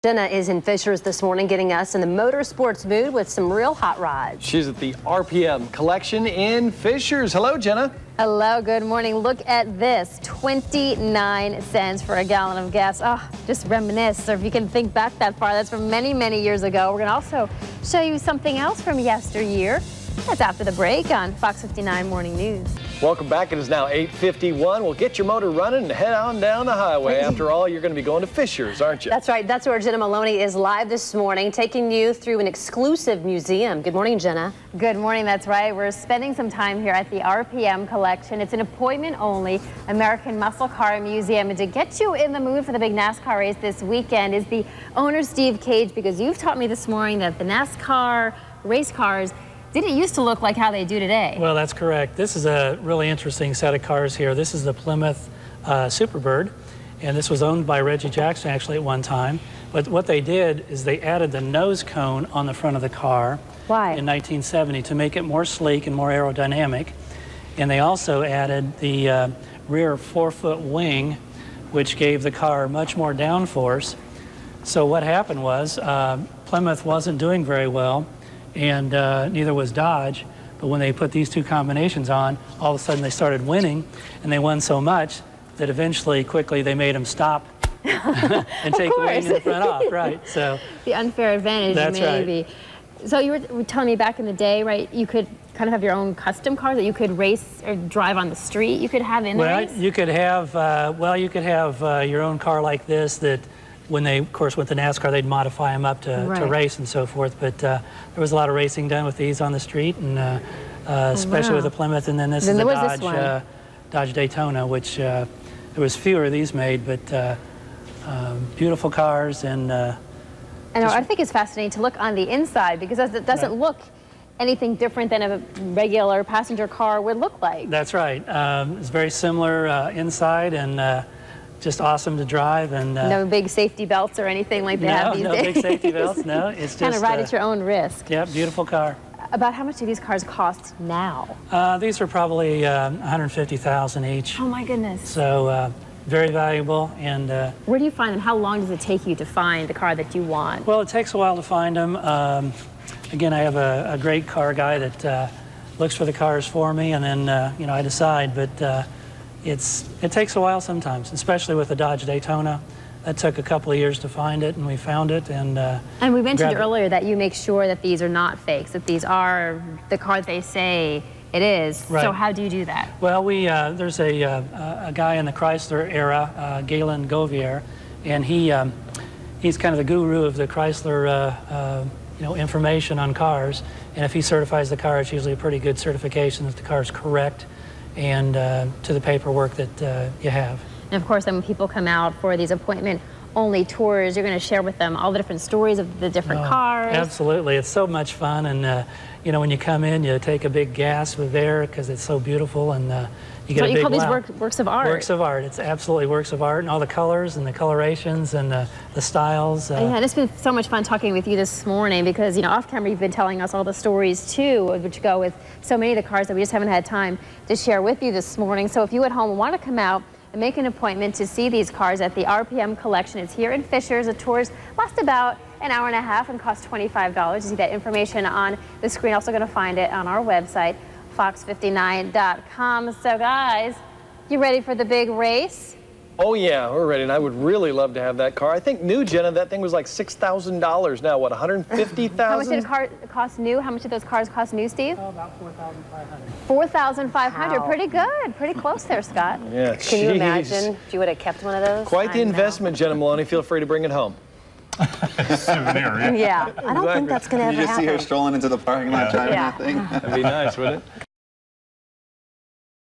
Jenna is in Fishers this morning, getting us in the motorsports mood with some real hot rods. She's at the RPM Collection in Fishers. Hello, Jenna. Hello, good morning. Look at this, 29 cents for a gallon of gas. Oh, just reminisce, or if you can think back that far, that's from many, many years ago. We're going to also show you something else from yesteryear. That's after the break on Fox 59 Morning News. Welcome back. It is now 8:51. We'll get your motor running and head on down the highway. After all, you're going to be going to Fishers, aren't you? That's right. That's where Jenna Maloney is live this morning, taking you through an exclusive museum. Good morning, Jenna. Good morning. That's right. We're spending some time here at the RPM Collection. It's an appointment-only American muscle car museum. And to get you in the mood for the big NASCAR race this weekend is the owner, Steve Cage, because you've taught me this morning that the NASCAR race cars didn't used to look like how they do today. Well, that's correct. This is a really interesting set of cars here. This is the Plymouth Superbird, and this was owned by Reggie Jackson actually at one time. But what they did is they added the nose cone on the front of the car. Why? In 1970 to make it more sleek and more aerodynamic. And they also added the rear 4-foot wing, which gave the car much more downforce. So what happened was Plymouth wasn't doing very well, and neither was Dodge. But when they put these two combinations on, all of a sudden they started winning, and they won so much that eventually, quickly, they made them stop and take the wing in the front off, right? So the unfair advantage, that's maybe. Right. So you were telling me back in the day, right, you could kind of have your own custom cars that you could race or drive on the street, you could have in the race? Well, you could have, your own car like this that when they, of course, with the NASCAR, they'd modify them up to race and so forth. But there was a lot of racing done with these on the street, and especially with the Plymouth. And then this is the Dodge Daytona, which there was fewer of these made, but beautiful cars. And I think it's fascinating to look on the inside, because it doesn't look anything different than a regular passenger car would look like. That's right. It's very similar inside, and just awesome to drive. And no big safety belts or anything like they have these days. No big safety belts, no. It's just kind of ride at your own risk. Yeah, beautiful car. About how much do these cars cost now? These are probably $150,000 each. Oh my goodness. So very valuable. And where do you find them? How long does it take you to find the car that you want? Well, it takes a while to find them. Again, I have a great car guy that looks for the cars for me, and then I decide. But it takes a while sometimes, especially with the Dodge Daytona. That took a couple of years to find it, and we found it. And we mentioned earlier that you make sure that these are not fakes, that these are the car they say it is. Right. So how do you do that? Well, there's a guy in the Chrysler era, Galen Govier, and he's kind of the guru of the Chrysler information on cars. And if he certifies the car, it's usually a pretty good certification that the car is correct and to the paperwork that you have. And of course, then when people come out for these appointment-only tours, you're going to share with them all the different stories of the different cars. Absolutely. It's so much fun. And, when you come in, you take a big gasp of air because it's so beautiful. And you get a big wow. So you call these works of art? Works of art. It's absolutely works of art. And all the colors and the colorations and the styles. Yeah, and it's been so much fun talking with you this morning because, off camera, you've been telling us all the stories, too, which go with so many of the cars that we just haven't had time to share with you this morning. So if you at home want to come out and make an appointment to see these cars at the RPM Collection, it's here in Fishers. The tours last about an hour and a half and cost $25. You see that information on the screen. Also going to find it on our website, fox59.com. So guys, you ready for the big race? Oh yeah, we're ready, and I would really love to have that car. I think new, Jenna, that thing was like $6,000 now. What, $150,000? How much did a car cost new? How much did those cars cost new, Steve? Oh, about $4,500. $4,500. Wow. Pretty good. Pretty close there, Scott. Yeah. Can you imagine if you would have kept one of those? Quite the investment, Jenna Maloney. Feel free to bring it home. Yeah. I don't think that's going to ever happen. You just see her strolling into the parking lot driving that thing. That'd be nice, wouldn't it?